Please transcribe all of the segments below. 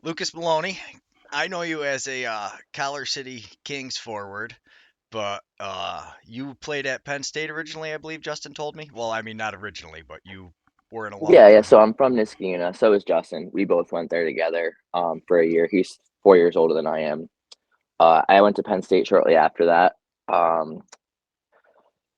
Lucas Maloney, I know you as a Collar City Kings forward, but you played at Penn State originally, I believe Justin told me. Well, I mean, not originally, but you were an alum Yeah. from. So I'm from Niskayuna. So is Justin. We both went there together for a year. He's 4 years older than I am. I went to Penn State shortly after that. Um,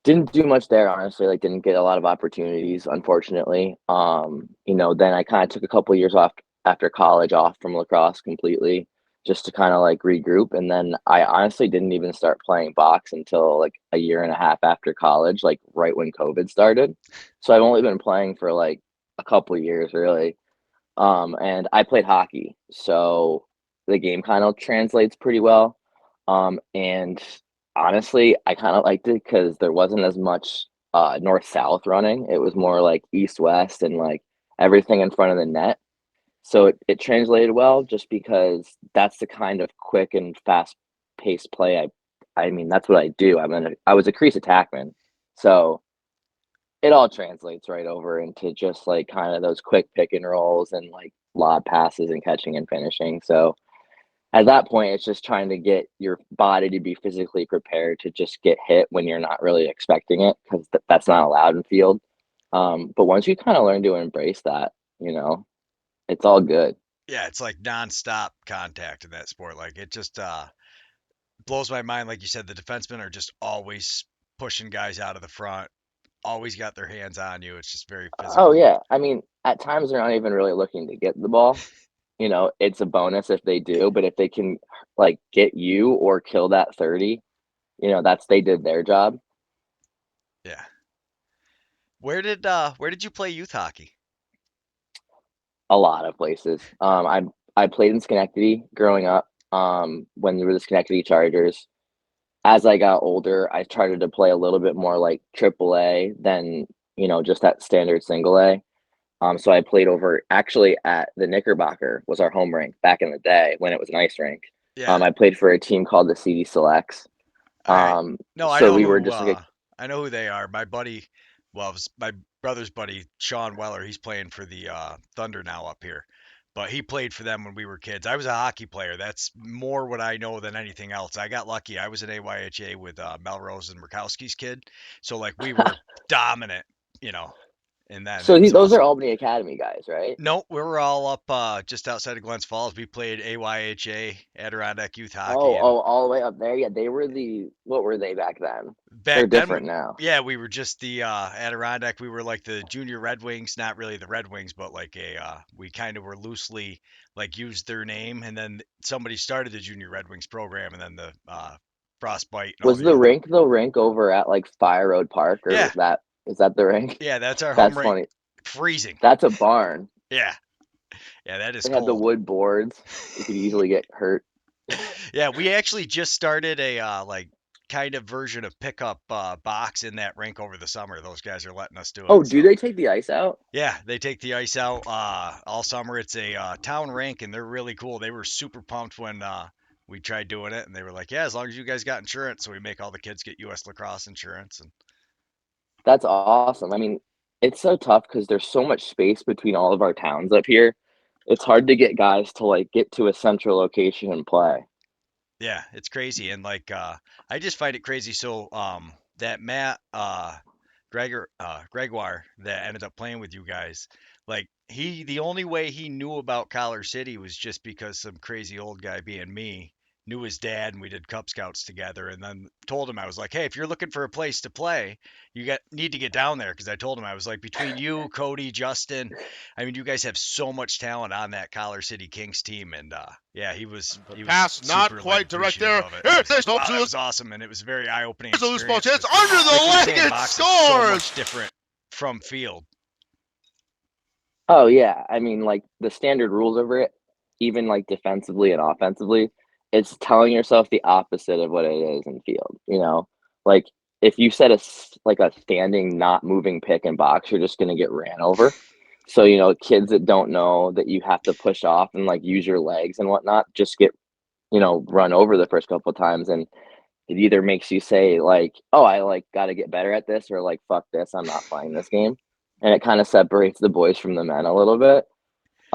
didn't do much there, honestly. Like, didn't get a lot of opportunities, unfortunately. Then I kind of took a couple years off after college, off from lacrosse completely, just to kind of like regroup. And then I honestly didn't even start playing box until like a year and a half after college, like right when COVID started. So I've only been playing for like a couple years, really. And I played hockey, so the game kind of translates pretty well. And honestly, I kind of liked it because there wasn't as much north south running. It was more like east west and like everything in front of the net. So it translated well just because that's the kind of quick and fast paced play I mean that's what I do. I was a crease attackman. So it all translates right over into just like kind of those quick pick and rolls and like lob passes and catching and finishing. So at that point, it's just trying to get your body to be physically prepared to just get hit when you're not really expecting it because that's not allowed in field. But once you kind of learn to embrace that, you know, it's all good. Yeah, it's like nonstop contact in that sport. Like it just blows my mind. Like you said, the defensemen are just always pushing guys out of the front, always got their hands on you. It's just very Oh physical. yeah, I mean, at times they're not even really looking to get the ball. It's a bonus if they do, but if they can like get you or kill that 30, that's they did their job. Yeah. Where did you play youth hockey? A lot of places. I played in Schenectady growing up. When we were the Schenectady Chargers. As I got older, I started to play a little bit more like AAA than just that standard single A. So I played over actually at the Knickerbocker was our home rink back in the day when it was an ice rink. Yeah. I played for a team called the CD Selects. All right. No, So we were just like I know who they are. My buddy, well, it was my brother's buddy, Sean Weller. He's playing for the Thunder now up here, but he played for them when we were kids. I was a hockey player. That's more what I know than anything else. I got lucky. I was an AYHA with Melrose and Murkowski's kid, so like we were dominant, you know. And then it was those are awesome. Albany Academy guys, right? No, we were all up just outside of Glens Falls. We played AYHA, Adirondack Youth Hockey, and All the way up there. Yeah, they were what were they back then? They're back then, different now. yeah, we were just the Adirondack. We were like the junior Red Wings, not really the Red Wings, but like we kind of were loosely like used their name, and then somebody started the junior Red Wings program, and then the Frostbite and all Was the the other. rink over at like Fire Road Park or Yeah, is that the rink? yeah, that's our home That's rink. funny. Freezing. That's a barn. Yeah, yeah, that is They had the cold. wood boards. You could easily get hurt. Yeah, we actually just started a like kind of version of pickup box in that rink over the summer. Those guys are letting us do Oh, it, do so. they take the ice out? Yeah, they take the ice out all summer. It's a town rink, and they're really cool. They were super pumped when we tried doing it, and they were like, "Yeah, as long as you guys got insurance." So we make all the kids get U.S. lacrosse insurance, and That's awesome. I mean, it's so tough because there's so much space between all of our towns up here. It's hard to get guys to like get to a central location and play. yeah, it's crazy. And like, I just find it crazy. So that Matt Gregoire that ended up playing with you guys, like the only way he knew about Collar City was just because some crazy old guy being me knew his dad and we did Cub Scouts together and then told him I was like, "Hey, if you're looking for a place to play, you got need to get down there." Because I told him I was like, between you, Cody, Justin, I mean, you guys have so much talent on that Collar City Kings team, and yeah, The he was pass not super like quite direct appreciative there. of it. He Here, was there's like, no "Wow, that to was awesome," and it was a very eye-opening There's a loose ball experience chance because, under like the you were leg saying, and box is so scores. much different from field. Oh yeah, I mean like the standard rules over it, even like defensively and offensively, it's telling yourself the opposite of what it is in field. Like if you set like a standing, not moving pick and box, you're just gonna get ran over. So kids that don't know that you have to push off and like use your legs and whatnot, just get run over the first couple of times, and it either makes you say like, "Oh, I like got to get better at this," or like, "Fuck this, I'm not playing this game," and it kind of separates the boys from the men a little bit.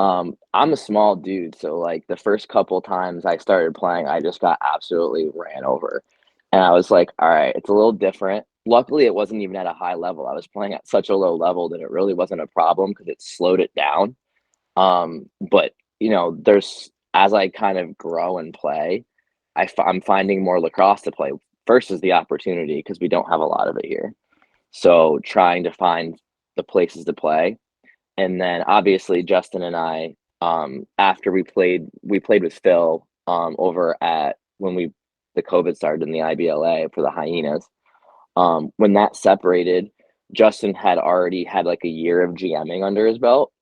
I'm a small dude, so like the first couple times I started playing, I just got absolutely ran over. And I was like, all right, it's a little different. Luckily, it wasn't even at a high level. I was playing at such a low level that it really wasn't a problem because it slowed it down. But there's as I kind of grow and play, I'm finding more lacrosse to play. First is the opportunity because we don't have a lot of it here. So trying to find the places to play. And then obviously Justin and I, after we played with Phil over at when we the COVID started in the IBLA for the Hyenas. When that separated, Justin had already had like a year of GMing under his belt.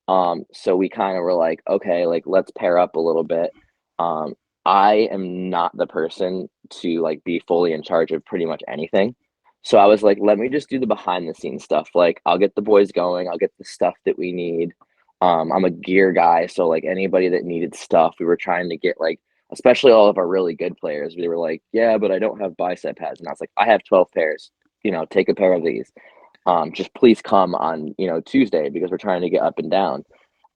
So we kind of were like, okay, like let's pair up a little bit. Um, I am not the person to like be fully in charge of pretty much anything. So I was like, let me just do the behind the scenes stuff. Like I'll get the boys going, I'll get the stuff that we need. I'm a gear guy, so like anybody that needed stuff, we were trying to get like, especially all of our really good players. We were like, yeah, but I don't have bicep pads, and I was like, I have 12 pairs. Take a pair of these. Just please come on Tuesday because we're trying to get up and down.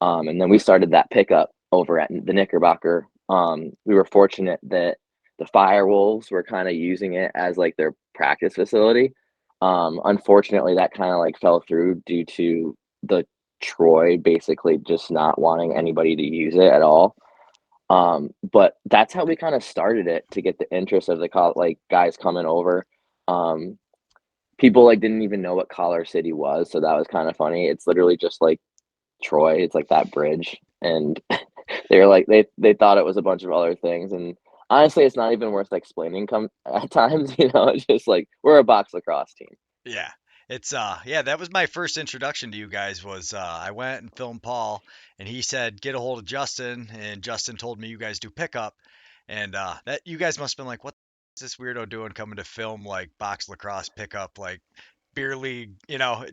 And then we started that pickup over at the Knickerbocker. We were fortunate that the Firewolves were kind of using it as like their practice facility. Unfortunately, that kind of like fell through due to the Troy basically just not wanting anybody to use it at all. But that's how we kind of started it to get the interest of the like guys coming over. Um, People like didn't even know what Collar City was, so that was kind of funny. It's literally just like Troy. It's like that bridge, and they were like they thought it was a bunch of other things. And honestly, it's not even worth explaining. Come at times, it's just like we're a box lacrosse team. Yeah. It's yeah, that was my first introduction to you guys was I went and filmed Paul and he said get a hold of Justin and Justin told me you guys do pickup and that you guys must have been like what is this weirdo doing coming to film like box lacrosse pickup like beer league,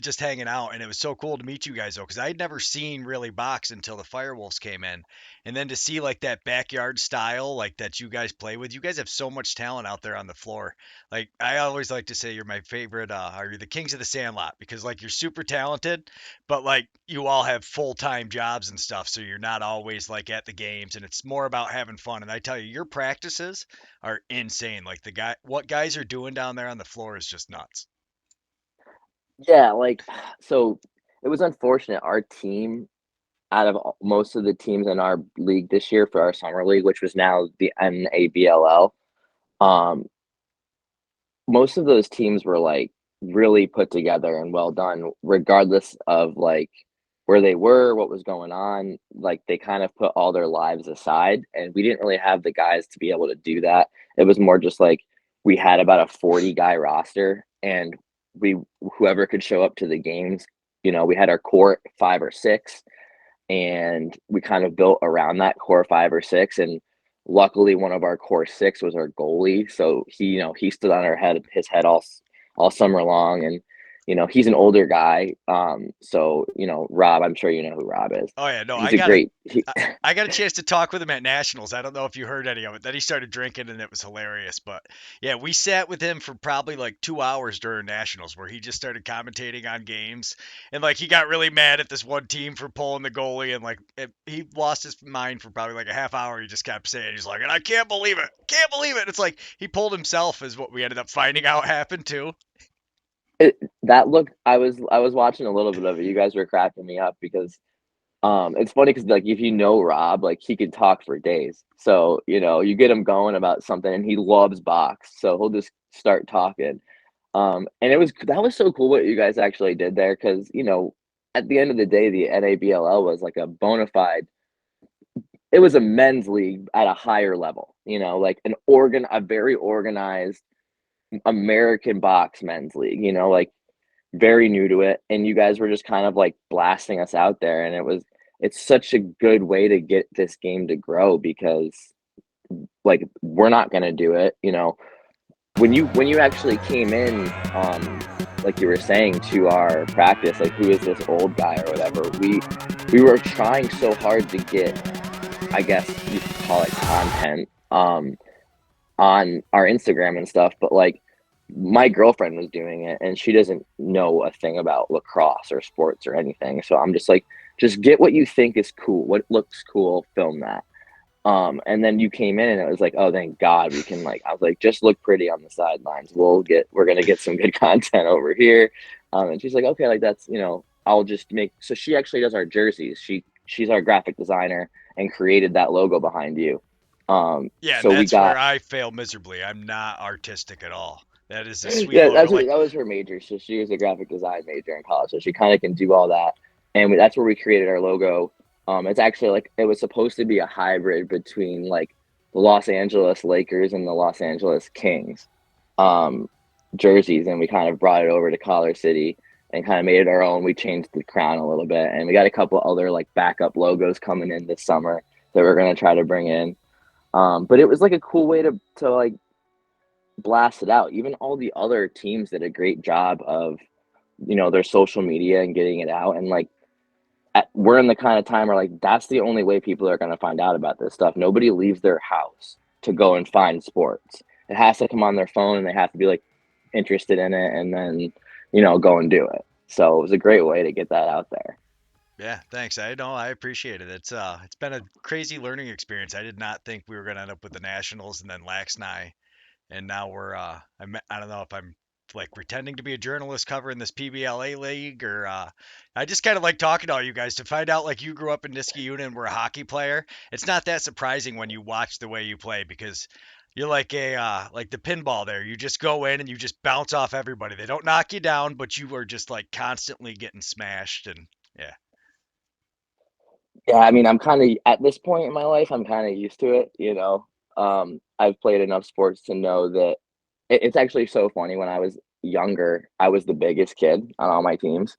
just hanging out. And it was so cool to meet you guys though, because I'd never seen really box until the Firewolves came in. And then to see like that backyard style, like that you guys play with, you guys have so much talent out there on the floor. Like I always like to say you're my favorite, are you the kings of the sandlot? Because like you're super talented, but like you all have full-time jobs and stuff. So you're not always like at the games and it's more about having fun. And I tell you, your practices are insane. Like what guys are doing down there on the floor is just nuts. Yeah, like so it was unfortunate. Our team, out of most of the teams in our league this year for our summer league, which was now the NABLL, um, most of those teams were like really put together and well done, regardless of like where they were, what was going on. Like they kind of put all their lives aside, and we didn't really have the guys to be able to do that. It was more just like we had about a 40 guy roster, and we whoever could show up to the games. We had our core 5 or 6, and we kind of built around that core 5 or 6. And luckily, one of our core 6 was our goalie, so he stood on his head all summer long, and he's an older guy. So Rob, I'm sure you know who Rob is. Oh yeah, no, He's a great. I I got a chance to talk with him at nationals. I don't know if you heard any of it. Then he started drinking and it was hilarious. But yeah, we sat with him for probably like 2 hours during nationals where he just started commentating on games and like he got really mad at this one team for pulling the goalie and like he lost his mind for probably like a half hour. He just kept saying he's like, and I can't believe it, can't believe it. It's like he pulled himself is what we ended up finding out happened too. That look, I was watching a little bit of it. You guys were cracking me up because it's funny because like if you know Rob, like he could talk for days. So you get him going about something, and he loves box, so he'll just start talking. And that was so cool what you guys actually did there because at the end of the day, the NABLL was like a bona fide. It was a men's league at a higher level. Like a very organized American box men's league. Like very new to it, and you guys were just kind of like blasting us out there, and it's such a good way to get this game to grow because like we're not going to do it. When you actually came in, like you were saying, to our practice, like who is this old guy or whatever, we were trying so hard to get, I guess you could call it, content on our Instagram and stuff, but like my girlfriend was doing it and she doesn't know a thing about lacrosse or sports or anything. So I'm just like, Just get what you think is cool, what looks cool, film that. And then you came in and it was like, oh, thank God we can like, I was like, just look pretty on the sidelines. We're going to get some good content over here. And she's like, okay, like that's, I'll just make, so she actually does our jerseys. She's our graphic designer and created that logo behind you. Yeah, and So we that's where got, I fail miserably. I'm not artistic at all. That is a sweet yeah, logo. Like, that was her major. So she was a graphic design major in college. So she kind of can do all that. And that's where we created our logo. It's actually like it was supposed to be a hybrid between like the Los Angeles Lakers and the Los Angeles Kings um, jerseys, and we kind of brought it over to Collar City and kind of made it our own. We changed the crown a little bit, and we got a couple other like backup logos coming in this summer that we're gonna try to bring in. But it was like a cool way to like blast it out. Even all the other teams did a great job of their social media and getting it out, and like we're in the kind of time where like that's the only way people are going to find out about this stuff. Nobody leaves their house to go and find sports. It has to come on their phone and they have to be like interested in it and then go and do it. So it was a great way to get that out there. yeah, thanks. I know I appreciate it. It's been a crazy learning experience. I did not think we were gonna end up with the Nationals and then Lax and now I don't know if I'm like pretending to be a journalist covering this PBLA league or I just kind of like talking to all you guys to find out like you grew up in Niskayuna and were a hockey player. It's not that surprising when you watch the way you play because you're like a like the pinball there. You just go in and you just bounce off everybody. They don't knock you down, but you are just like constantly getting smashed and yeah. Yeah, I mean, I'm kind of at this point in my life, I'm kind of used to it. I've played enough sports to know that it's actually so funny. When I was younger, I was the biggest kid on all my teams.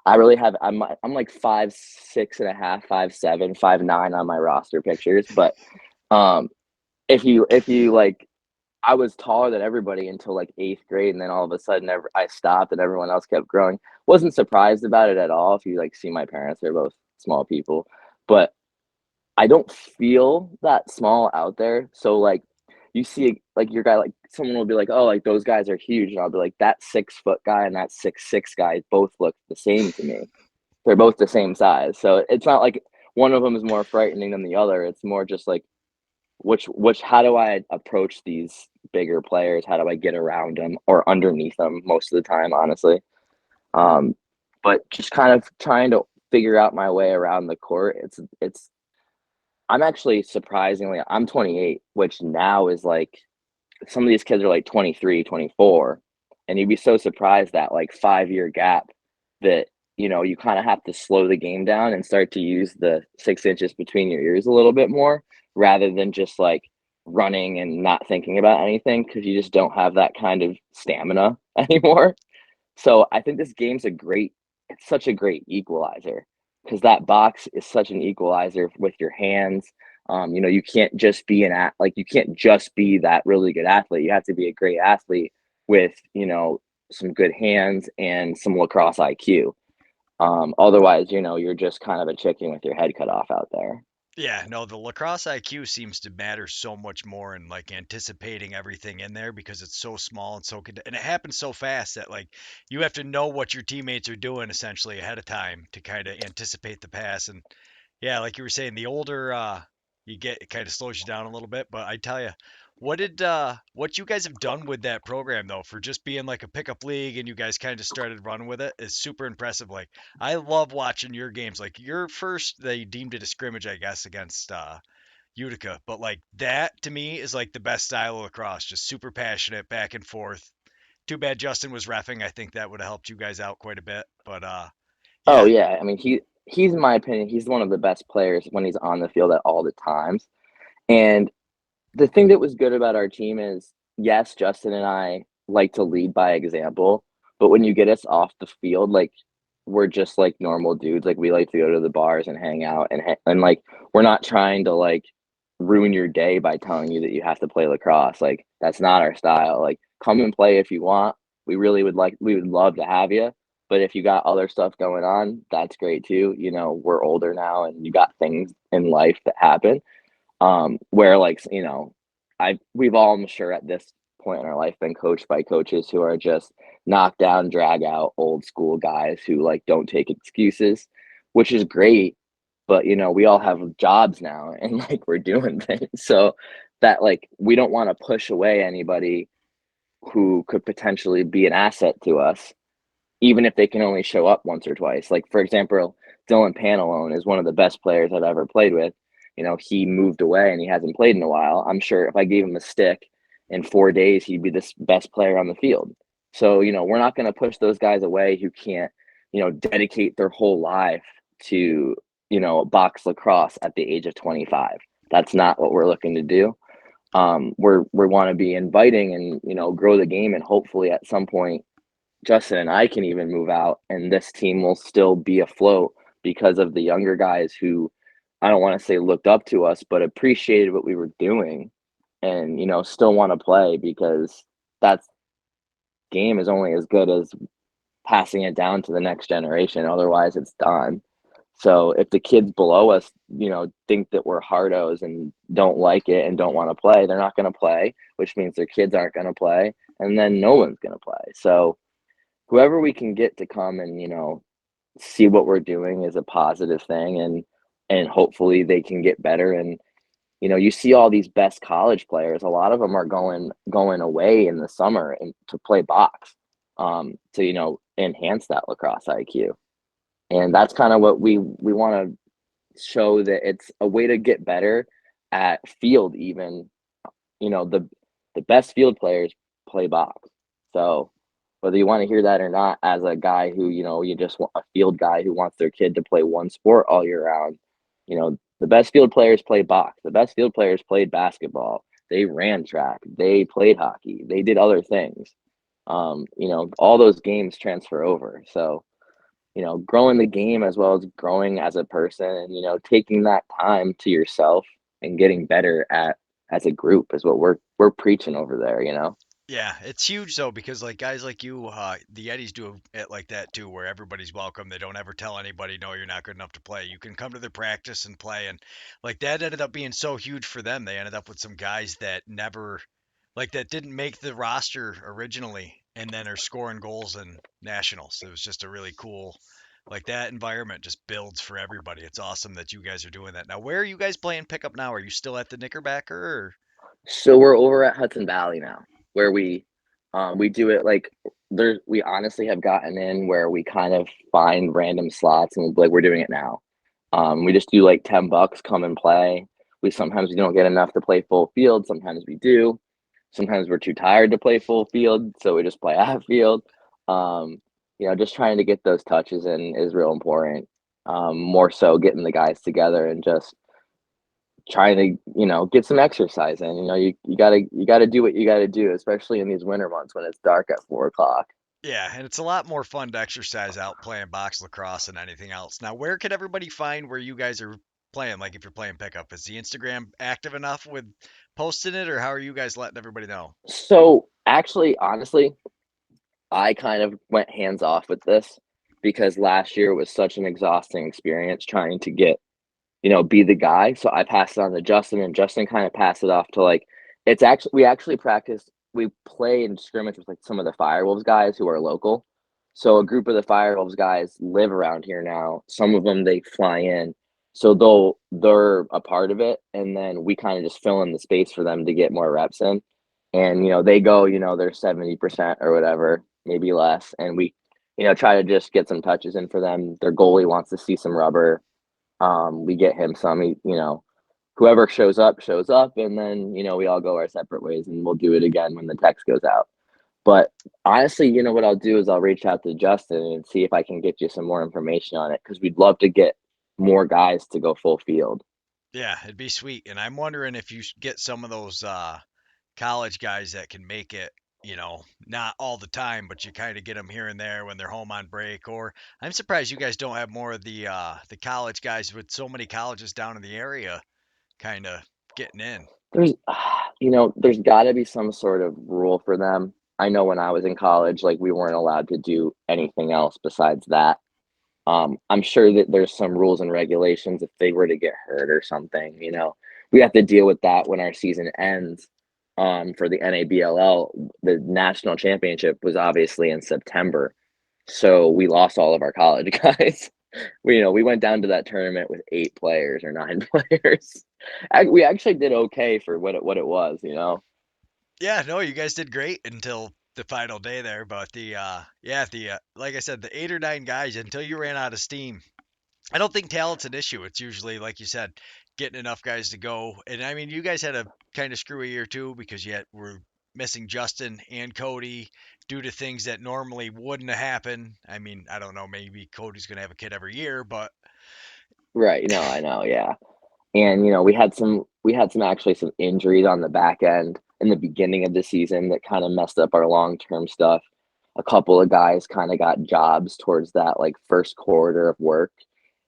I really have. I'm like 5'6.5", 5'7", 5'9" on my roster pictures. But um, if you like, I was taller than everybody until like eighth grade, and then all of a sudden, I stopped, and everyone else kept growing. Wasn't surprised about it at all. If you like see my parents, they're both small people, but I don't feel that small out there. So like you see like your guy, like someone will be like, oh, like those guys are huge. And I'll be like, that 6 foot guy and that 6'6" guy both look the same to me. They're both the same size. So it's not like one of them is more frightening than the other. It's more just like which how do I approach these bigger players? How do I get around them or underneath them most of the time, honestly. Um, but just kind of trying to figure out my way around the court. It's I'm actually surprisingly, I'm 28, which now is like some of these kids are like 23, 24, and you'd be so surprised that like 5 year gap that you kind of have to slow the game down and start to use the 6 inches between your ears a little bit more rather than just like running and not thinking about anything because you just don't have that kind of stamina anymore. So I think this game's it's such a great equalizer because that box is such an equalizer with your hands. You can't just be like you can't just be that really good athlete. You have to be a great athlete with some good hands and some lacrosse IQ. Otherwise, you're just kind of a chicken with your head cut off out there. Yeah, no, the lacrosse IQ seems to matter so much more in like anticipating everything in there because it's so small and and it happens so fast that like you have to know what your teammates are doing essentially ahead of time to kind of anticipate the pass. And yeah, like you were saying, the older you get, it kind of slows you down a little bit. But I tell you, what you guys have done with that program though, for just being like a pickup league and you guys kind of started running with it is super impressive. Like I love watching your games. Like your first, they deemed it a scrimmage, I guess, against Utica, but like that to me is like the best style of lacrosse. Just super passionate, back and forth. Too bad Justin was reffing. I think that would have helped you guys out quite a bit. But Oh yeah, yeah, I mean he's in my opinion he's one of the best players when he's on the field at all the times. And the thing that was good about our team is, yes, Justin and I like to lead by example, but when you get us off the field, like we're just like normal dudes. Like we like to go to the bars and hang out and like we're not trying to like ruin your day by telling you that you have to play lacrosse. Like that's not our style. Like come and play if you want. We would love to have you. But if you got other stuff going on, that's great too. We're older now and you got things in life that happen where like we've all, I'm sure, at this point in our life been coached by coaches who are just knock down drag out old school guys who like don't take excuses. which is great. But we all have jobs now, and like we're doing things. So that like we don't want to push away anybody who could potentially be an asset to us, even if they can only show up once or twice. Like for example, Dylan Pantalone is one of the best players I've ever played with. He moved away and he hasn't played in a while. I'm sure if I gave him a stick in 4 days, he'd be the best player on the field. So, we're not going to push those guys away who can't, dedicate their whole life to, box lacrosse at the age of 25. That's not what we're looking to do. We want to be inviting and, grow the game, and hopefully at some point Justin and I can even move out, and this team will still be afloat because of the younger guys who, I don't want to say looked up to us, but appreciated what we were doing, and still want to play, because that game is only as good as passing it down to the next generation. Otherwise, it's done. So if the kids below us, think that we're hardos and don't like it and don't want to play, they're not going to play, which means their kids aren't going to play, and then no one's going to play. So whoever we can get to come and see what we're doing is a positive thing, and hopefully they can get better. And you see all these best college players, a lot of them are going away in the summer and to play box, to enhance that lacrosse IQ. And that's kind of what we want to show, that it's a way to get better at field. Even the best field players play box. So whether you want to hear that or not, as a guy who, you just want a field guy who wants their kid to play one sport all year round, the best field players play box. The best field players played basketball. They ran track. They played hockey. They did other things. All those games transfer over. So, growing the game as well as growing as a person, and, taking that time to yourself and getting better at as a group is what we're preaching over there. Yeah, it's huge though because like guys like you, the Yetis do it like that too, where everybody's welcome. They don't ever tell anybody, no, you're not good enough to play. You can come to their practice and play, and like that ended up being so huge for them. They ended up with some guys that never, like that didn't make the roster originally, and then are scoring goals in nationals. It was just a really cool, like that environment just builds for everybody. It's awesome that you guys are doing that. Now, where are you guys playing pickup now? Are you still at the Knickerbacker? Or? So we're over at Hudson Valley now, where we do it like there. We honestly have gotten in where we kind of find random slots, and like we're doing it now. We just do like $10, come and play. We don't get enough to play full field. Sometimes we do. Sometimes we're too tired to play full field, so we just play half field. Just trying to get those touches in is real important. More so getting the guys together and just trying to get some exercise in. You gotta do what you gotta do, especially in these winter months when it's dark at 4 o'clock. Yeah, and it's a lot more fun to exercise out playing box lacrosse than anything else. Now, where could everybody find where you guys are playing? Like, if you're playing pickup, is the Instagram active enough with posting it, or how are you guys letting everybody know? So actually, honestly, I kind of went hands off with this because last year was such an exhausting experience trying to get, be the guy. So I passed it on to Justin, and Justin kind of passed it off to like, we actually practice, we play in scrimmage with like some of the Firewolves guys who are local. So a group of the Firewolves guys live around here now. Some of them they fly in. So they're a part of it. And then we kind of just fill in the space for them to get more reps in. And they go, they're 70% or whatever, maybe less. And we, try to just get some touches in for them. Their goalie wants to see some rubber. We get him some. Whoever shows up, and then we all go our separate ways, and we'll do it again when the text goes out. But honestly, what I'll do is I'll reach out to Justin and see if I can get you some more information on it, because we'd love to get more guys to go full field. Yeah, it'd be sweet. And I'm wondering if you get some of those college guys that can make it, not all the time, but you kind of get them here and there when they're home on break. Or I'm surprised you guys don't have more of the college guys with so many colleges down in the area kind of getting in. There's, there's got to be some sort of rule for them. I know when I was in college, like we weren't allowed to do anything else besides that. I'm sure that there's some rules and regulations if they were to get hurt or something. We have to deal with that when our season ends. For the NABLL, the national championship was obviously in September, so we lost all of our college guys. We went down to that tournament with 8 players or 9 players. We actually did okay for what it was. Yeah, no, you guys did great until the final day there, but yeah, the like I said, the 8 or 9 guys until you ran out of steam. I don't think talent's an issue. It's usually, like you said, getting enough guys to go. And I mean, you guys had a kind of screwy year too because yet we're missing Justin and Cody due to things that normally wouldn't have happened. I mean, I don't know, maybe Cody's gonna have a kid every year, but Right. No, I know. Yeah. And we had some actually some injuries on the back end in the beginning of the season that kind of messed up our long-term stuff. A couple of guys kind of got jobs towards that like first quarter of work.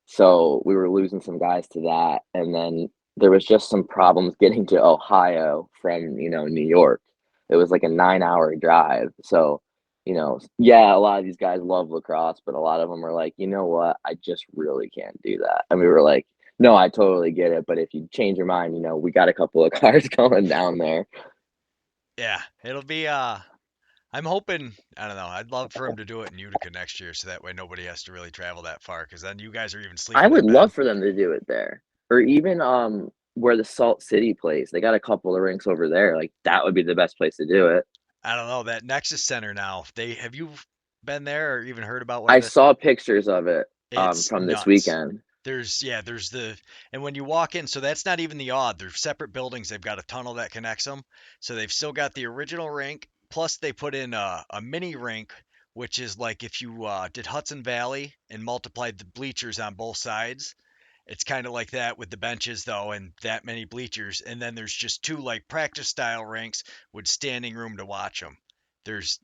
So we were losing some guys to that. And then there was just some problems getting to Ohio from New York. It was like a 9-hour drive. So, yeah, a lot of these guys love lacrosse, but a lot of them are like, you know what? I just really can't do that. And we were like, no, I totally get it. But if you change your mind, we got a couple of cars going down there. yeah, it'll be I'm hoping, I don't know, I'd love for him to do it in Utica next year so that way nobody has to really travel that far because then you guys are even I sleeping in would bed. love for them to do it there. Or even where the Salt City plays. They got a couple of rinks over there. Like that would be the best place to do it. I don't know, that Nexus Center now. They have you been there or even heard about one I of the saw pictures of it It's from this nuts. weekend. There's and when you walk in, so that's not even the odd. They're separate buildings. They've got a tunnel that connects them. So they've still got the original rink, plus they put in a mini rink, which is like if you did Hudson Valley and multiplied the bleachers on both sides. It's kind of like that with the benches though, and that many bleachers. And then there's just two like practice style rinks with standing room to watch them. There's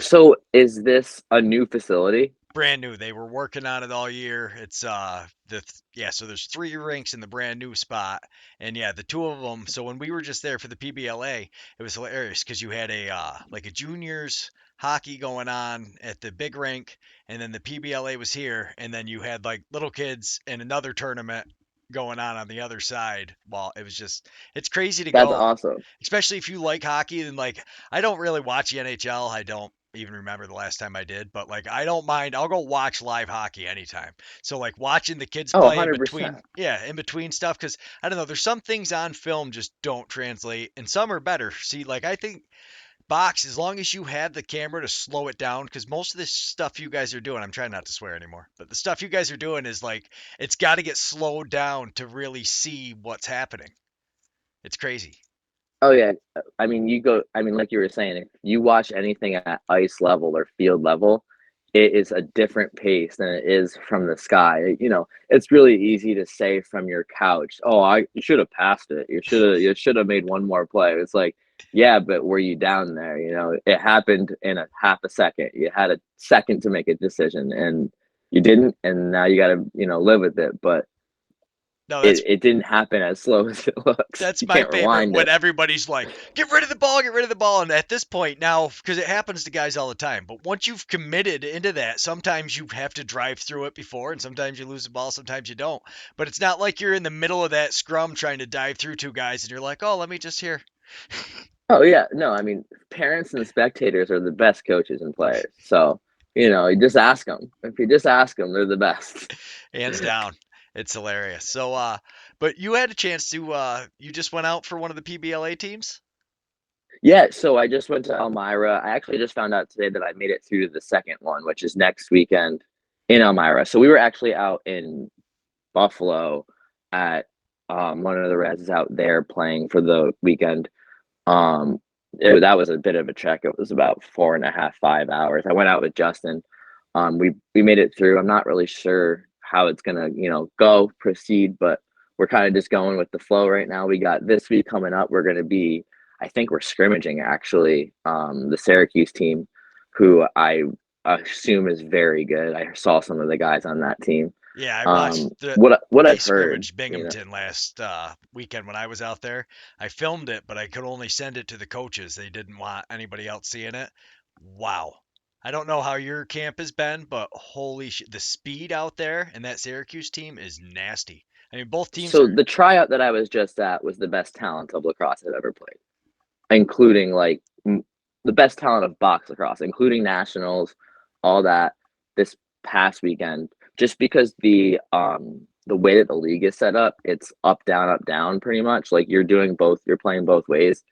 So is this a new facility? brand new. They were working on it all year. It's yeah, so there's 3 rinks in the brand new spot. And yeah, the two of them. So when we were just there for the PBLA, it was hilarious because you had a like a juniors hockey going on at the big rink, and then the PBLA was here, and then you had like little kids and another tournament going on the other side. Well, it was just it's crazy to That's go, awesome. especially if you like hockey. And like I don't really watch the NHL. I don't even remember the last time I did, but like I don't mind. I'll go watch live hockey anytime. So like watching the kids Oh, play in 100%. between, yeah, in between stuff because I don't know. There's some things on film just don't translate, and some are better. See, like I think box as long as you have the camera to slow it down because most of this stuff you guys are doing, I'm trying not to swear anymore, but the stuff you guys are doing is like it's got to get slowed down to really see what's happening. It's crazy. Oh yeah, I mean, like you were saying, if you watch anything at ice level or field level, it is a different pace than it is from the sky. It's really easy to say from your couch, "Oh, you should have passed it. You should have made one more play." It's like, yeah, but were you down there? It happened in a half a second. You had a second to make a decision, and you didn't, and now you got to live with it. But No, it didn't happen as slow as it looks. that's You my can't favorite rewind when it. everybody's like, get rid of the ball. And at this point now, because it happens to guys all the time, but once you've committed into that, sometimes you have to drive through it before, and sometimes you lose the ball, sometimes you don't. But it's not like you're in the middle of that scrum trying to dive through 2 guys and you're like, oh, let me just here. Oh yeah, no, I mean, parents and spectators are the best coaches and players. So, you just ask them. If you just ask them, they're the best. Hands down. It's hilarious. So, but you had a chance to, you just went out for one of the PBLA teams? Yeah, so I just went to Elmira. I actually just found out today that I made it through to the second one, which is next weekend in Elmira. So we were actually out in Buffalo at one of the Reds out there playing for the weekend. That was a bit of a trek. It was about 4.5, 5 hours. I went out with Justin. We made it through. I'm not really sure how it's gonna proceed, but we're kind of just going with the flow right now. We got this week coming up. I think we're scrimmaging actually. The Syracuse team, who I assume is very good. I saw some of the guys on that team. Yeah, I watched What they I've heard, scrimmaged Binghamton last weekend when I was out there. I filmed it, but I could only send it to the coaches. They didn't want anybody else seeing it. Wow. I don't know how your camp has been, but holy shit, the speed out there and that Syracuse team is nasty. I mean, both teams so are. the tryout that I was just at was the best talent of lacrosse I've ever played, including like the best talent of box lacrosse, including nationals, all that this past weekend. just because the way that the league is set up, it's up down pretty much. Like you're playing both ways.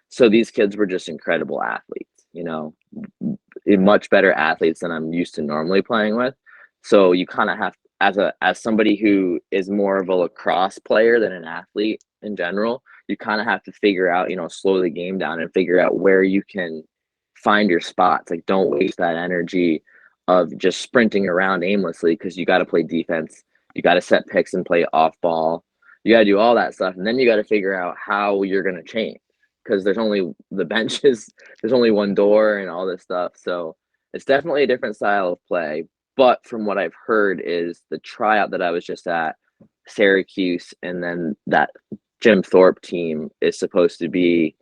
So these kids were just incredible athletes, much better athletes than I'm used to normally playing with. So you kind of have, as somebody who is more of a lacrosse player than an athlete in general, you kind of have to figure out, slow the game down and figure out where you can find your spots. Like, don't waste that energy of just sprinting around aimlessly, because you got to play defense. You got to set picks and play off ball. You got to do all that stuff, and then you got to figure out how you're going to change, because there's only the benches, there's only one door, and all this stuff. So it's definitely a different style of play. But from what I've heard, is the tryout that I was just at, Syracuse, and then that Jim Thorpe team is supposed to be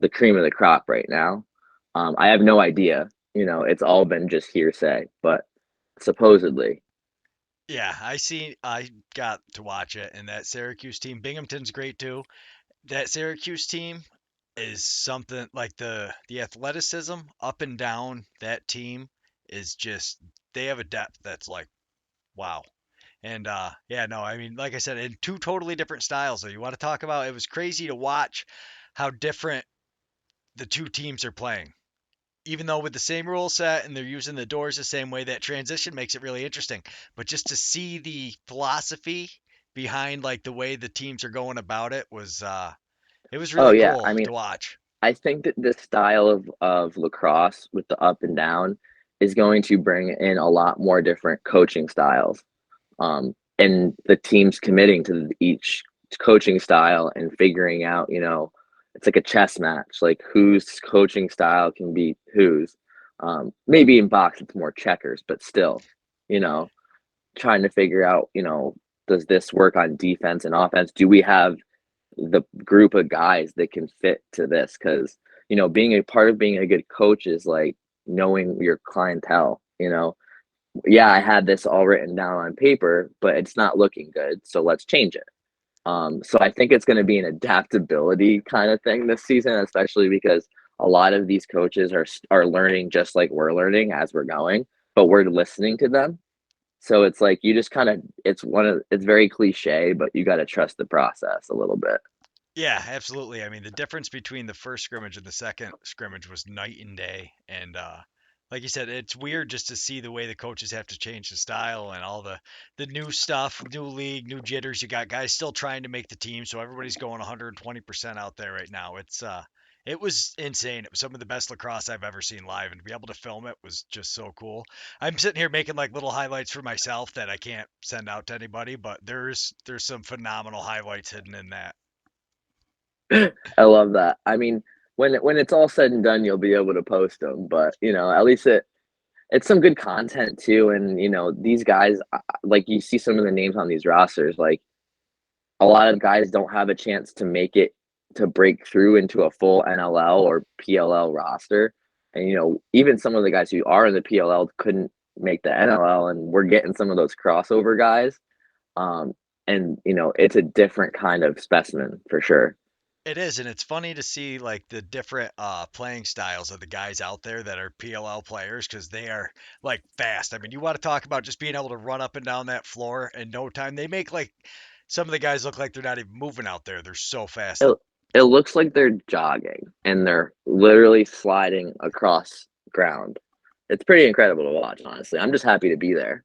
the cream of the crop right now. I have no idea. It's all been just hearsay, but supposedly. Yeah, I got to watch it, and that Syracuse team, Binghamton's great too. That Syracuse team is something like the athleticism up and down that team is just they have a depth that's like wow. And yeah, no, I mean, like I said, in two totally different styles. So you want to talk about it was crazy to watch how different the two teams are playing. Even though with the same rule set and they're using the doors the same way, that transition makes it really interesting. But just to see the philosophy behind like the way the teams are going about it was Oh really yeah, cool I mean, to watch. I think that this style of lacrosse with the up and down is going to bring in a lot more different coaching styles. And the teams committing to each coaching style and figuring out, it's like a chess match, like whose coaching style can beat whose. Maybe in box it's more checkers, but still, you know, trying to figure out, does this work on defense and offense? Do we have the group of guys that can fit to this? Because, being a part of being a good coach is like knowing your clientele. Yeah, I had this all written down on paper, but it's not looking good, so let's change it. So I think it's going to be an adaptability kind of thing this season, especially because a lot of these coaches are learning just like we're learning as we're going, but we're listening to them. So it's like you just kind of it's very cliche, but you got to trust the process a little bit. Yeah, absolutely. I mean, the difference between the first scrimmage and the second scrimmage was night and day. And like you said, it's weird just to see the way the coaches have to change the style and all the new stuff, new league, new jitters. You got guys still trying to make the team, so everybody's going 120% out there right now. It was insane. It was some of the best lacrosse I've ever seen live, and to be able to film it was just so cool. I'm sitting here making like little highlights for myself that I can't send out to anybody, but there's some phenomenal highlights hidden in that. I love that. I mean, when it's all said and done, you'll be able to post them, but at least it's some good content too. And these guys, like you see some of the names on these rosters, like a lot of guys don't have a chance to make it to break through into a full NLL or PLL roster. And even some of the guys who are in the PLL couldn't make the NLL, and we're getting some of those crossover guys. Um, and it's a different kind of specimen for sure. It is, and it's funny to see like the different playing styles of the guys out there that are PLL players because they are like fast. I mean, you want to talk about just being able to run up and down that floor in no time. They make like some of the guys look like they're not even moving out there. They're so fast. It, it looks like they're jogging and they're literally sliding across ground. It's pretty incredible to watch, honestly. I'm just happy to be there.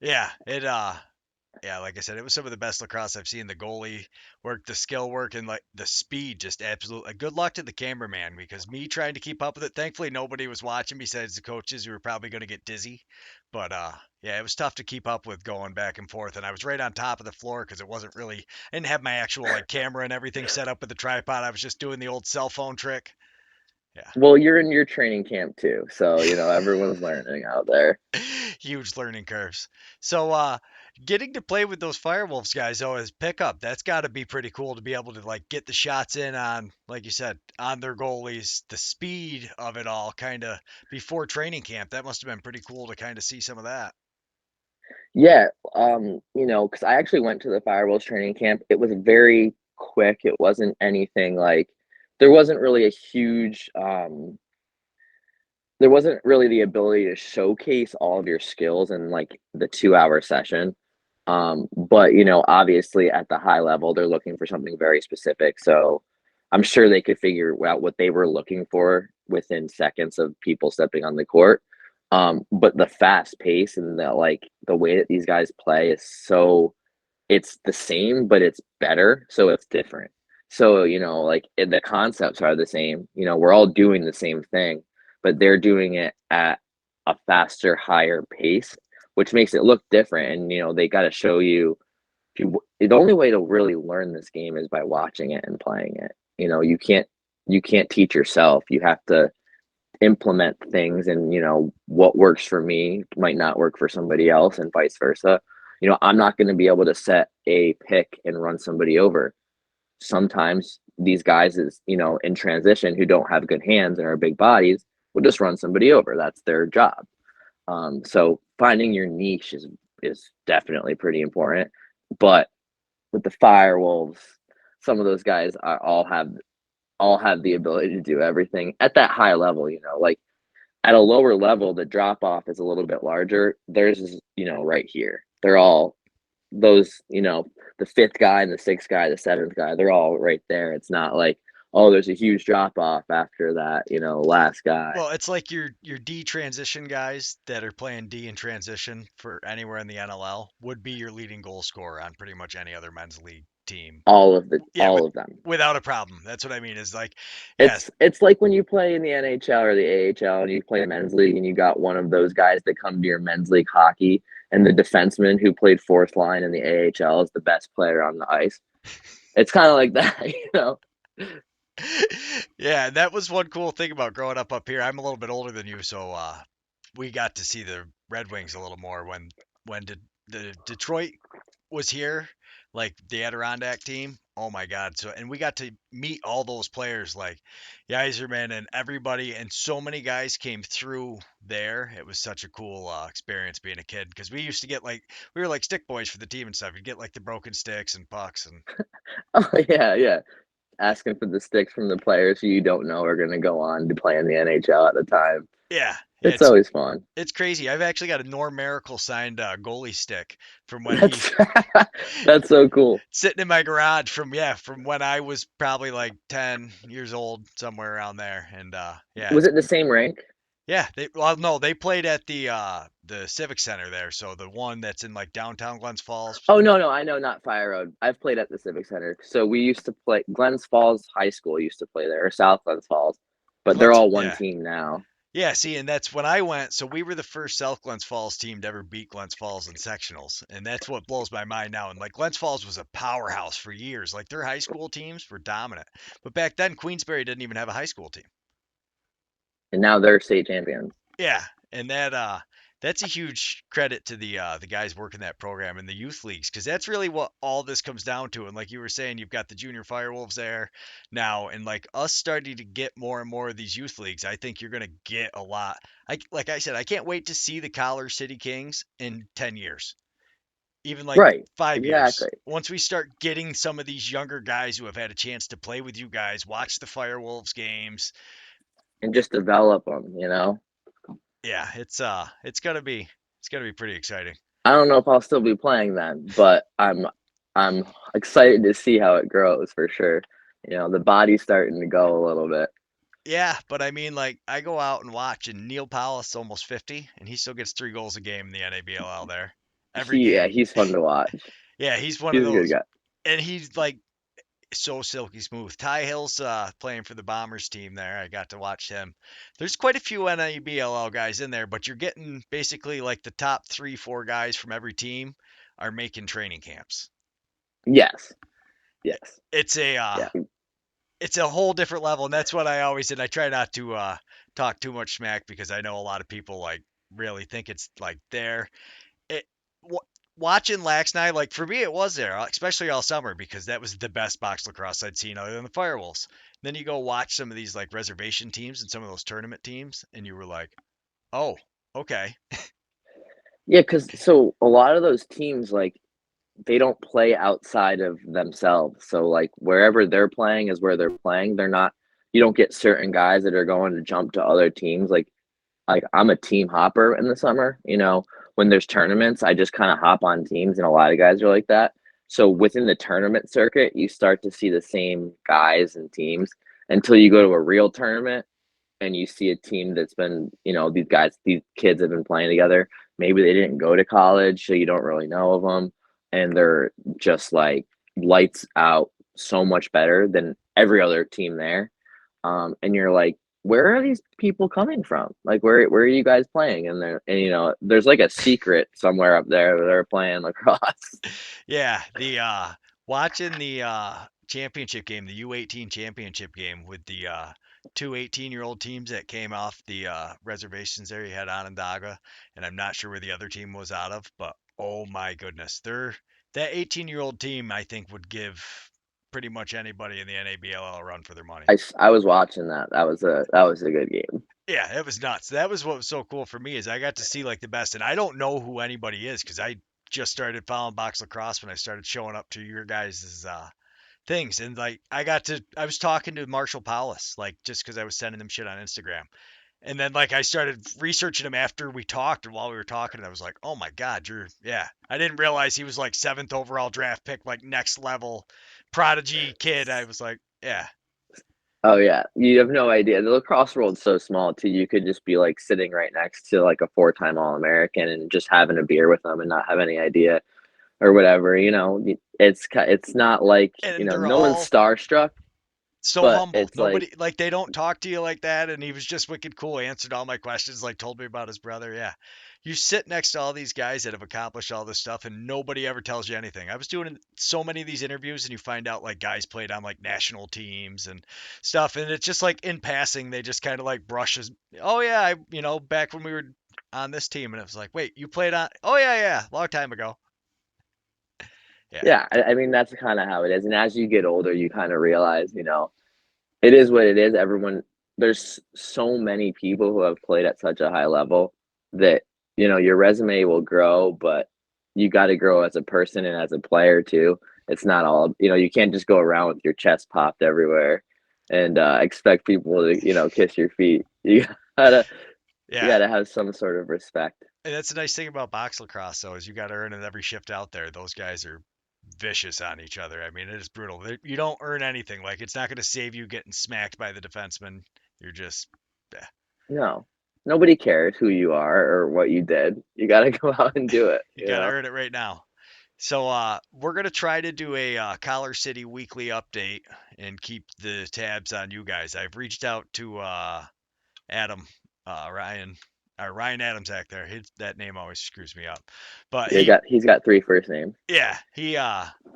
Yeah, yeah, like I said, it was some of the best lacrosse I've seen. The goalie work, the skill work, and like the speed, just absolutely. Good luck to the cameraman because me trying to keep up with it. Thankfully, nobody was watching besides the coaches who were probably going to get dizzy. But yeah, it was tough to keep up with going back and forth. And I was right on top of the floor because it wasn't really. I didn't have my actual like camera and everything set up with the tripod. I was just doing the old cell phone trick. Yeah. Well, you're in your training camp too, so everyone's learning out there. Huge learning curves. So, getting to play with those Firewolves guys though as pickup, that's got to be pretty cool to be able to like get the shots in on, like you said, on their goalies, the speed of it all, kind of before training camp. That must have been pretty cool to kind of see some of that. Yeah, because I actually went to the Firewalls training camp. It was very quick. It wasn't anything like there wasn't really a huge there wasn't really the ability to showcase all of your skills in like the 2 hour session. But obviously at the high level, they're looking for something very specific. So I'm sure they could figure out what they were looking for within seconds of people stepping on the court. But the fast pace and the way that these guys play is so it's the same, but it's better, so it's different. So, the concepts are the same. We're all doing the same thing, but they're doing it at a faster, higher pace, which makes it look different. And, they got to show you, the only way to really learn this game is by watching it and playing it. You can't teach yourself. You have to implement things, and what works for me might not work for somebody else, and vice versa. I'm not going to be able to set a pick and run somebody over. Sometimes these guys is in transition who don't have good hands and are big bodies will just run somebody over. That's their job. So finding your niche is definitely pretty important. But with the Firewolves, some of those guys all have the ability to do everything at that high level. Like at a lower level, the drop off is a little bit larger. Theirs is, right here. They're all those, the fifth guy and the sixth guy, the seventh guy, they're all right there. It's not like, oh, there's a huge drop off after that, last guy. Well, it's like your D transition guys that are playing D in transition for anywhere in the NLL would be your leading goal scorer on pretty much any other men's league team. Yeah, All of them. without a problem. That's what I mean. Is like, yes, It's like when you play in the NHL or the AHL and you play men's league and you got one of those guys that come to your men's league hockey, and the defenseman who played fourth line in the AHL is the best player on the ice. It's kind of like that. yeah, that was one cool thing about growing up here. I'm a little bit older than you, so we got to see the Red Wings a little more when the Detroit was here, like the Adirondack team. Oh my God! So and we got to meet all those players like Yzerman and everybody, and so many guys came through there. It was such a cool experience being a kid because we used to get like we were like stick boys for the team and stuff. You'd get like the broken sticks and pucks and Oh yeah, yeah. Asking for the sticks from the players who you don't know are going to go on to play in the NHL at the time. yeah, It's it's always fun. it's crazy. I've actually got a Norm Miracle signed goalie stick from when he That's that's so cool. sitting in my garage from when I was probably like 10 years old, somewhere around there. And yeah, Was it's it the same rink? yeah, no, they played at the Civic Center there, so the one that's in like downtown Glens Falls. Oh no, no, I know, not Fire Road. I've played at the Civic Center. So we used to play Glens Falls High School used to play there, or South Glens Falls, but they're Glens, all one yeah. team now. Yeah, see, and that's when I went. So we were the first South Glens Falls team to ever beat Glens Falls in sectionals, and that's what blows my mind now. And like Glens Falls was a powerhouse for years. Like their high school teams were dominant, but back then Queensbury didn't even have a high school team. And now they're state champions. Yeah, and that's a huge credit to the guys working that program in the youth leagues because that's really what all this comes down to. And like you were saying, you've got the junior Firewolves there now, and like us starting to get more and more of these youth leagues. I think you're gonna get a lot. Like I said, I can't wait to see the Collar City Kings in 10 years, even like Right. 5 years. Exactly. Once we start getting some of these younger guys who have had a chance to play with you guys, watch the Firewolves games. And just develop them. Yeah, it's gonna be pretty exciting. I don't know if I'll still be playing then, but I'm excited to see how it grows for sure. The body's starting to go a little bit. Yeah, but I mean, like I go out and watch, and Neil Powell's almost 50, and he still gets 3 goals a game in the NABLL there every Yeah, game. he's fun to watch. Yeah, he's one of He's a good those, guy. and he's like so silky smooth. Ty Hill's playing for the Bombers team there. I got to watch him. There's quite a few NABLL guys in there, but you're getting basically like the top 3, 4 guys from every team are making training camps. Yes. Yes. It's a Yeah. it's a whole different level, and that's what I always did. I try not to talk too much smack because I know a lot of people like really think it's like there. It w- Watching Lax and I, like for me, it was there, especially all summer because that was the best box lacrosse I'd seen other than the Firewolves. Then you go watch some of these like reservation teams and some of those tournament teams, and you were like, oh, okay, Yeah, because so a lot of those teams, like, they don't play outside of themselves. So, like, wherever they're playing is where they're playing. You don't get certain guys that are going to jump to other teams. Like, like I'm a team hopper in the summer. When there's tournaments, I just kind of hop on teams, and a lot of guys are like that. So within the tournament circuit, you start to see the same guys and teams until you go to a real tournament and you see a team that's been, these kids have been playing together. Maybe they didn't go to college, so you don't really know of them, and they're just like lights out, so much better than every other team there. And you're like, where are these people coming from? Like, where are you guys playing? And there's like a secret somewhere up there where they're playing lacrosse. Yeah, the watching the championship game, the U18 championship game with the two 18-year-old teams that came off the reservations there. You had Onondaga, and I'm not sure where the other team was out of, but oh my goodness, that 18-year-old team I think would give pretty much anybody in the NABL a run for their money. I was watching that. That was a good game. Yeah, it was nuts. That was what was so cool for me is I got to see like the best, and I don't know who anybody is because I just started following box lacrosse when I started showing up to your guys' things, and like I was talking to Marshall Powlis like just because I was sending them shit on Instagram, and then like I started researching him after we talked, and while we were talking, I was like, oh my god, yeah, I didn't realize he was like seventh overall draft pick, like next level prodigy kid. I was like, yeah, Oh yeah, you have no idea. The lacrosse world's so small too. You could just be like sitting right next to like a four-time All-American and just having a beer with them and not have any idea or whatever. It's not like and they're no one's all starstruck, so but humble. it's like Nobody like they don't talk to you like that, and he was just wicked cool. Answered all my questions, like told me about his brother. Yeah, you sit next to all these guys that have accomplished all this stuff, and nobody ever tells you anything. I was doing so many of these interviews, and you find out like guys played on like national teams and stuff, and it's just like in passing, they just kind of like brushes. Oh yeah, back when we were on this team, and it was like, wait, you played on? Oh yeah, yeah, long time ago. Yeah, yeah. I mean that's kind of how it is. And as you get older, you kind of realize it is what it is. There's so many people who have played at such a high level that, your resume will grow, but you got to grow as a person and as a player too. It's not all, you can't just go around with your chest popped everywhere and expect people to, kiss your feet. Gotta, you yeah. gotta have some sort of respect. And that's the nice thing about box lacrosse, though, is you got to earn it every shift out there. Those guys are vicious on each other. I mean, it is brutal. You don't earn anything. Like, it's not going to save you getting smacked by the defenseman. You're just, yeah, No, nobody cares who you are or what you did. You got to go out and do it, you got to earn it right now. So, we're going to try to do a Collar City weekly update and keep the tabs on you guys. I've reached out to Adam, Ryan, or Ryan Adams act there. That name always screws me up. But He's got three first names. yeah,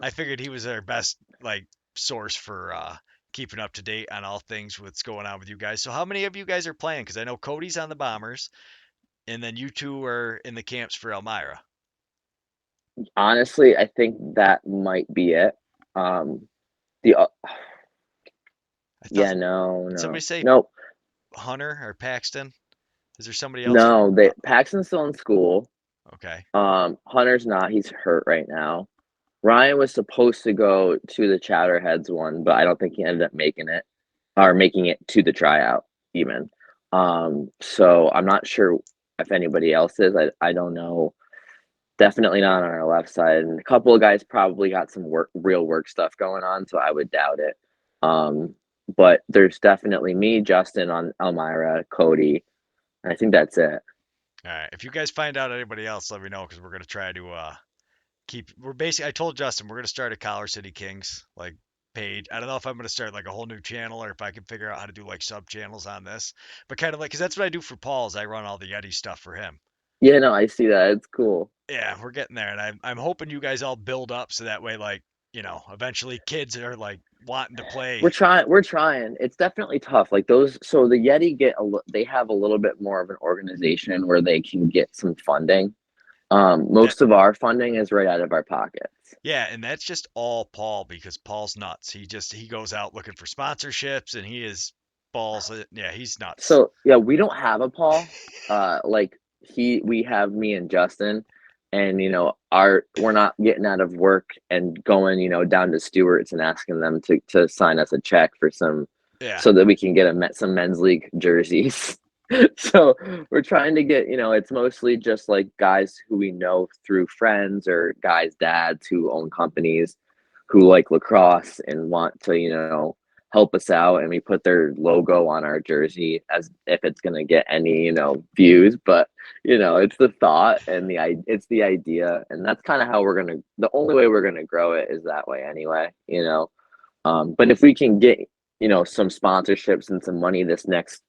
I figured he was our best like source for keeping up to date on all things what's going on with you guys. So how many of you guys are playing? Because I know Cody's on the Bombers, and then you two are in the camps for Elmira. Honestly, I think that might be it. The I thought Yeah, no, did somebody no, say no, Hunter or Paxton? Is there somebody else from? no. Paxton's still in school. Okay, Hunter's not. He's hurt right now. Ryan was supposed to go to the Chowderheads one, but I don't think he ended up making it or making it to the tryout even. So I'm not sure if anybody else is. I don't know. Definitely not on our left side. And a couple of guys probably got some real work stuff going on, so I would doubt it. Um, but there's definitely me, Justin on Elmira, Cody. I think that's it. all right. If you guys find out anybody else, let me know because we're gonna try to we're basically I told Justin we're gonna start a Collar City Kings like page. I don't know if I'm gonna start like a whole new channel or if I can figure out how to do like sub channels on this, but kind of like because that's what I do for Paul is I run all the Yeti stuff for him. Yeah, no, I see that. It's cool. Yeah, we're getting there, and I'm hoping you guys all build up so that way like eventually kids are like wanting to play. We're trying. We're trying. It's definitely tough. Like those. So the Yeti they have a little bit more of an organization where they can get some funding. That Most of our funding is right out of our pockets. Yeah, and that's just all Paul because Paul's nuts. He goes out looking for sponsorships and he is balls. Yeah, he's nuts. So yeah, we don't have a Paul. Like we have me and Justin, and our we're not getting out of work and going down to Stewart's and asking them to sign us a check for some, Yeah. so that we can get some men's league jerseys. So we're trying to get, it's mostly just like guys who we know through friends or guys' dads who own companies who like lacrosse and want to, help us out. And we put their logo on our jersey as if it's going to get any, views. But, it's the thought and it's the idea. And that's kind of how the only way we're going to grow it is that way anyway. But if we can get, some sponsorships and some money this next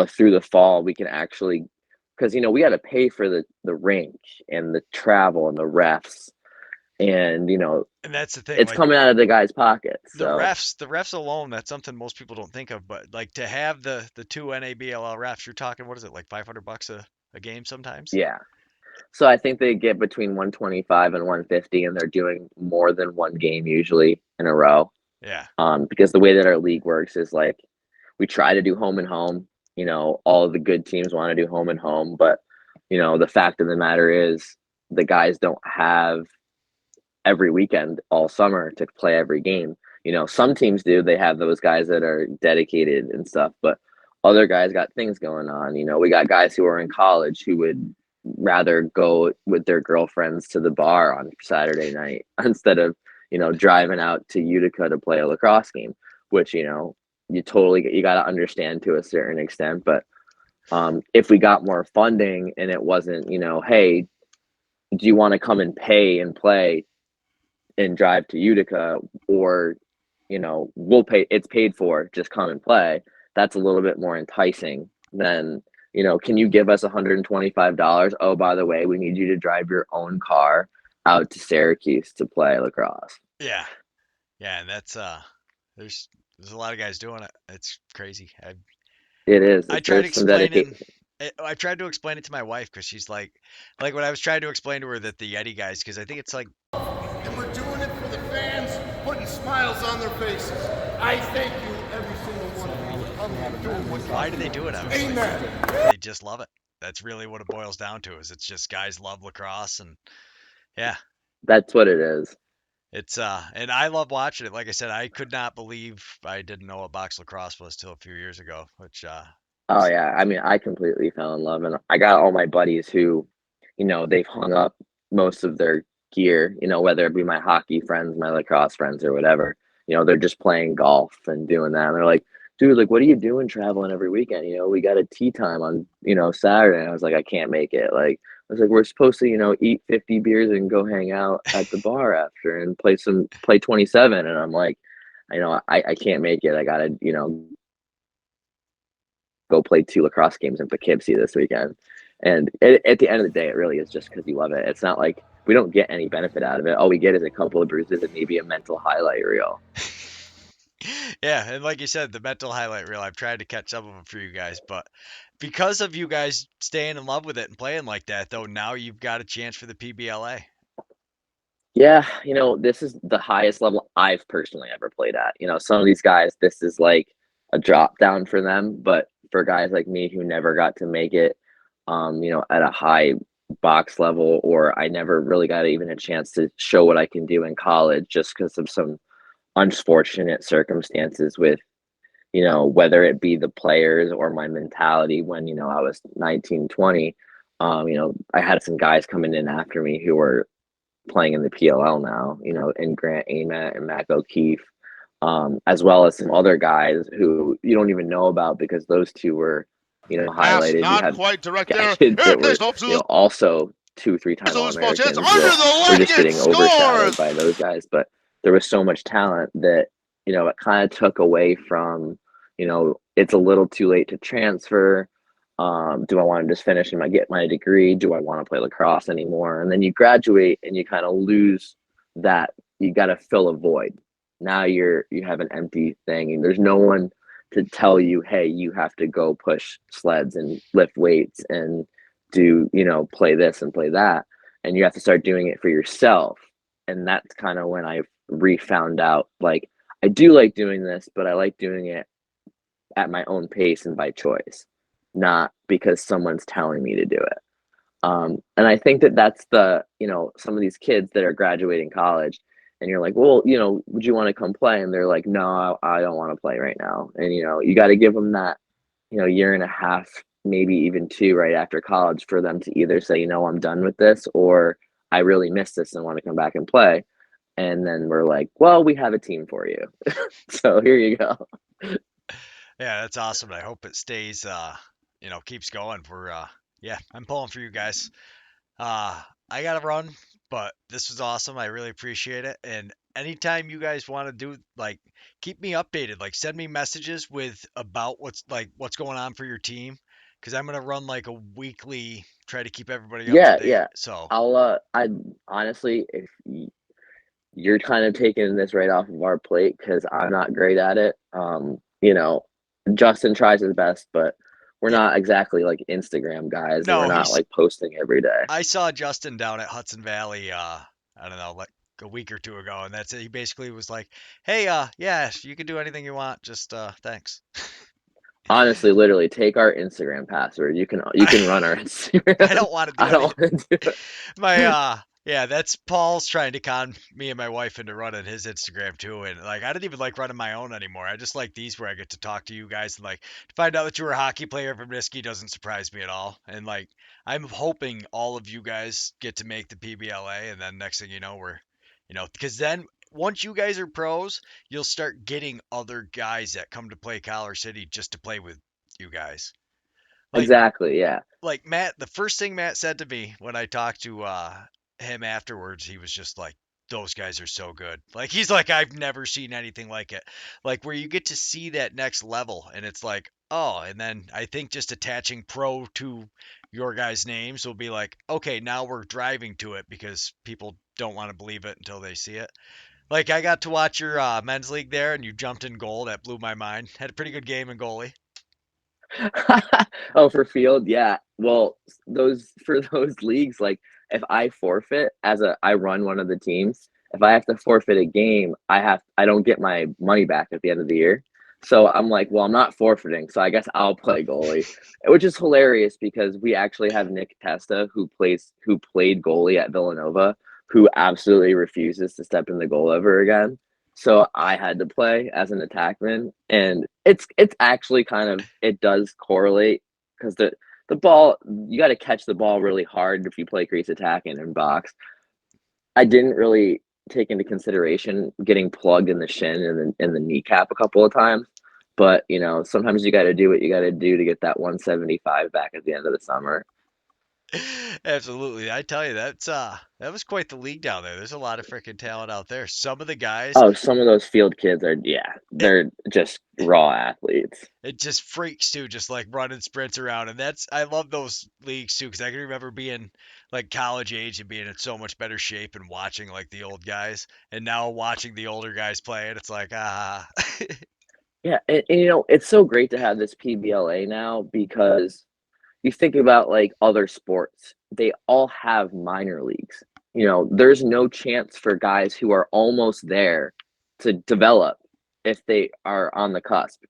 through the fall, we can actually, because we got to pay for the rink and the travel and the refs, and And that's the thing, it's like coming out of the guy's pockets. So the refs alone, that's something most people don't think of. But like to have the two NABLL refs, you're talking, what is it, like $500 a game sometimes? yeah, so I think they get between 125 and 150, and they're doing more than one game usually in a row. Yeah, Because the way that our league works is like we try to do home and home. All of the good teams want to do home and home, but the fact of the matter is the guys don't have every weekend all summer to play every game. Some teams do. They have those guys that are dedicated and stuff, but other guys got things going on. We got guys who are in college who would rather go with their girlfriends to the bar on Saturday night instead of, driving out to Utica to play a lacrosse game, which, you got to understand to a certain extent. But if we got more funding and it wasn't, hey, do you want to come and pay and play and drive to Utica, or we'll pay, it's paid for, just come and play. That's a little bit more enticing than, can you give us $125? Oh, by the way, we need you to drive your own car out to Syracuse to play lacrosse. yeah, yeah. And that's there's there's a lot of guys doing it. It's crazy. It is. I tried There's some dedication. explaining. I tried to explain it to my wife because she's like when I was trying to explain to her that the Yeti guys, because I think it's like, And we're doing it for the fans, putting smiles on their faces. I thank you, every single one of you, for coming and doing what why you do they do it? I do. was like, Amen. they just love it. That's really what it boils down to. Is it's just guys love lacrosse, and yeah, That's what it is. it's and I love watching it. Like I said, I could not believe I didn't know what box lacrosse was till a few years ago, which Oh was yeah, I mean, I completely fell in love, and I got all my buddies who, they've hung up most of their gear, whether it be my hockey friends, my lacrosse friends, or whatever. They're just playing golf and doing that. And they're like, dude, like, what are you doing traveling every weekend? We got a tea time on, Saturday. And I was like, I can't make it. Like, I was like, we're supposed to, eat 50 beers and go hang out at the bar after and play 27. And I'm like, I can't make it. I gotta, go play two lacrosse games in Poughkeepsie this weekend. And at the end of the day, it really is just because you love it. It's not like we don't get any benefit out of it. All we get is a couple of bruises and maybe a mental highlight reel. yeah, and like you said, the mental highlight reel. I've tried to catch some of them for you guys, but because of you guys staying in love with it and playing like that, though, now you've got a chance for the PBLA. Yeah, this is the highest level I've personally ever played at. Some of these guys, this is like a drop down for them, but for guys like me who never got to make it, at a high box level, or I never really got even a chance to show what I can do in college just because of some unfortunate circumstances with, whether it be the players or my mentality when, I was 19, 20. I had some guys coming in after me who were playing in the PLL now, in Grant Amet and Mac O'Keefe, as well as some other guys who you don't even know about because those two were, Pass highlighted. You not had quite direct there. kids Here that plays were, Hope Sulu. also 2, 3 time All Loose ball chance Americans under that the were leg just and getting overshadowed scores. by those guys. But there was so much talent that, it kind of took away from, it's a little too late to transfer. Do I want to just finish and get my degree? Do I want to play lacrosse anymore? And then you graduate and you kind of lose that. You got to fill a void. Now you have an empty thing, and there's no one to tell you, hey, you have to go push sleds and lift weights and do, play this and play that. And you have to start doing it for yourself. And that's kind of when I refound out, like, I do like doing this, but I like doing it at my own pace and by choice, not because someone's telling me to do it. And I think that that's some of these kids that are graduating college, and you're like, well, would you want to come play? And they're like, no, I don't want to play right now. And, you got to give them that, year and a half maybe even 2 right after college for them to either say, I'm done with this, or I really miss this and want to come back and play. And then we're like, well, we have a team for you. So here you go. Yeah, that's awesome. I hope it stays, keeps going. Yeah, I'm pulling for you guys. Uh, I gotta run, but this was awesome. I really appreciate it. And anytime you guys want to do like, keep me updated. Like, send me messages with about what's going on for your team, because I'm gonna run like a weekly, try to keep everybody up to Yeah, date. yeah. So I honestly, if you're kind of taking this right off of our plate because I'm not great at it. Justin tries his best, but we're yeah, not exactly like Instagram guys, and we're no, not he's. like posting every day. I saw Justin down at Hudson Valley. I don't know, like a week or two ago, and that's it. He basically was like, "Hey, yeah, you can do anything you want. Just thanks." Honestly, literally, take our Instagram password. You can run our I Instagram. don't want to do I don't any. want to do My it. yeah, that's Paul's trying to con me and my wife into running his Instagram too. And like I don't even like running my own anymore. I just like these where I get to talk to you guys and like to find out that you were a hockey player from Niski doesn't surprise me at all. And like I'm hoping all of you guys get to make the PBLA and then next thing you know because then once you guys are pros, you'll start getting other guys that come to play Collar City just to play with you guys. Like Exactly. Yeah. Matt, the first thing Matt said to me when I talked to him afterwards, he was just like, "Those guys are so good." Like he's like, "I've never seen anything like it." Like where you get to see that next level, and it's like, oh, and then I think just attaching pro to your guys' names will be like, okay, now we're driving to it because people don't want to believe it until they see it. Like I got to watch your men's league there, and you jumped in goal. That blew my mind. Had a pretty good game in goalie. Oh, for field, yeah. Well, those for those leagues, like if I forfeit I run one of the teams, if I have to forfeit a game, I don't get my money back at the end of the year. So I'm like, well, I'm not forfeiting, so I guess I'll play goalie, which is hilarious because we actually have Nick Testa who played goalie at Villanova, who absolutely refuses to step in the goal ever again. So I had to play as an attackman, and it's actually kind of it does correlate because the ball you got to catch the ball really hard if you play crease attacking in box. I didn't really take into consideration getting plugged in the shin and the kneecap a couple of times, but sometimes you got to do what you got to do to get that 175 back at the end of the summer. Absolutely. I tell you, that was quite the league down there. There's a lot of freaking talent out there. Some of the guys, Oh, some of those field kids are, yeah, it, they're just raw athletes. it just freaks too, just like running sprints around. And I love those leagues too, because I can remember being like college age and being in so much better shape and watching like the old guys. And now watching the older guys play, and it's like, ah. Yeah, and it's so great to have this PBLA now because you think about like other sports, they all have minor leagues. There's no chance for guys who are almost there to develop if they are on the cusp.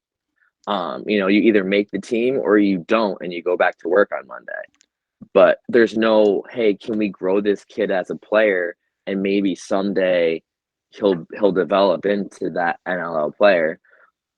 You either make the team or you don't and you go back to work on Monday. But there's no, hey, can we grow this kid as a player and maybe someday he'll develop into that NLL player.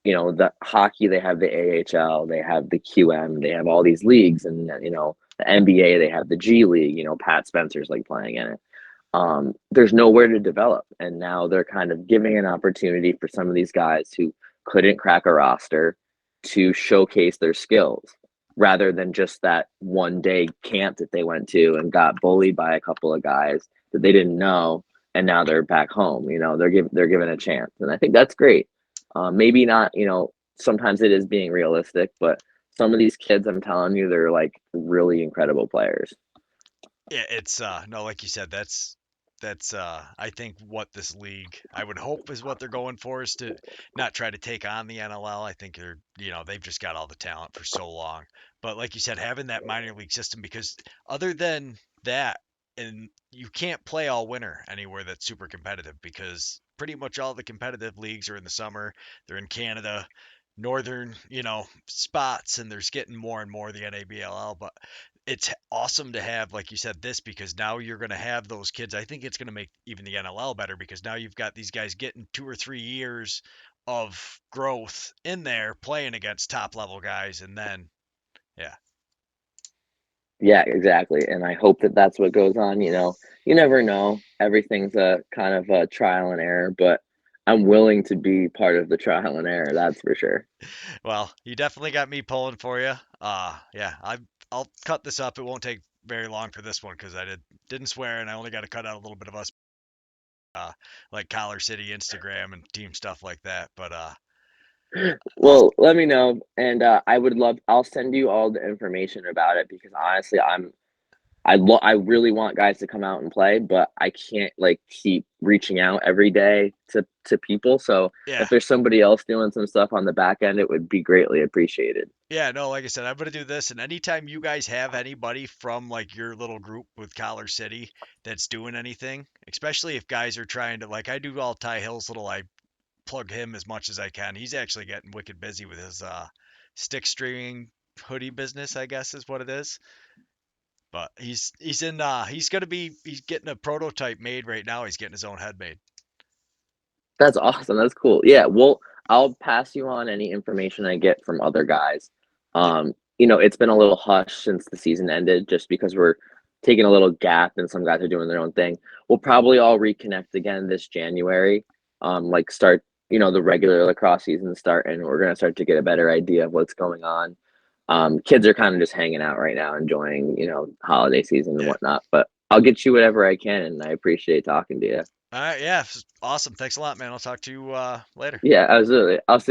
The hockey, they have the AHL, they have the QM, they have all these leagues, and the NBA, they have the G League. Pat Spencer's like playing in it. There's nowhere to develop, and now they're kind of giving an opportunity for some of these guys who couldn't crack a roster to showcase their skills rather than just that one day camp that they went to and got bullied by a couple of guys that they didn't know, and now they're back home. They're given a chance, and I think that's great. Maybe not. Sometimes it is being realistic, but some of these kids, I'm telling you, they're like really incredible players. Yeah, it's no, like you said, that's I think what this league I would hope is what they're going for is to not try to take on the NLL. I think they've just got all the talent for so long. But like you said, having that minor league system because other than that, and you can't play all winter anywhere that's super competitive because pretty much all the competitive leagues are in the summer. They're in Canada, northern, spots, and there's getting more and more the NABLL. But it's awesome to have, like you said, this because now you're going to have those kids. I think it's going to make even the NLL better because now you've got these guys getting 2 or 3 years of growth in there playing against top level guys. And then, yeah. Yeah, exactly. And I hope that that's what goes on. You never know. Everything's a kind of a trial and error, but I'm willing to be part of the trial and error. That's for sure. Well, you definitely got me pulling for you. Yeah, I'll cut this up. It won't take very long for this one because I didn't swear and I only got to cut out a little bit of us, uh, like Collar City Instagram and team stuff like that. But I'll Well, let me know, and I would love. I'll send you all the information about it because honestly, I really want guys to come out and play, but I can't like keep reaching out every day to people. So if yeah. there's somebody else doing some stuff on the back end, it would be greatly appreciated. Yeah, no, like I said, I'm gonna do this, and anytime you guys have anybody from like your little group with Collar City that's doing anything, especially if guys are trying to like I do all Ty Hill's little I plug him as much as I can. He's actually getting wicked busy with his stick streaming hoodie business, I guess is what it is. But he's getting a prototype made right now. He's getting his own head made. That's awesome. That's cool. Yeah, well, I'll pass you on any information I get from other guys. Yep. It's been a little hush since the season ended just because we're taking a little gap and some guys are doing their own thing. We'll probably all reconnect again this January. Like start, the regular lacrosse season start and we're gonna start to get a better idea of what's going on. Kids are kind of just hanging out right now, enjoying, holiday season and Yeah. whatnot. But I'll get you whatever I can and I appreciate talking to you. All right, yeah, awesome. Thanks a lot, man. I'll talk to you later. Yeah, absolutely. I'll see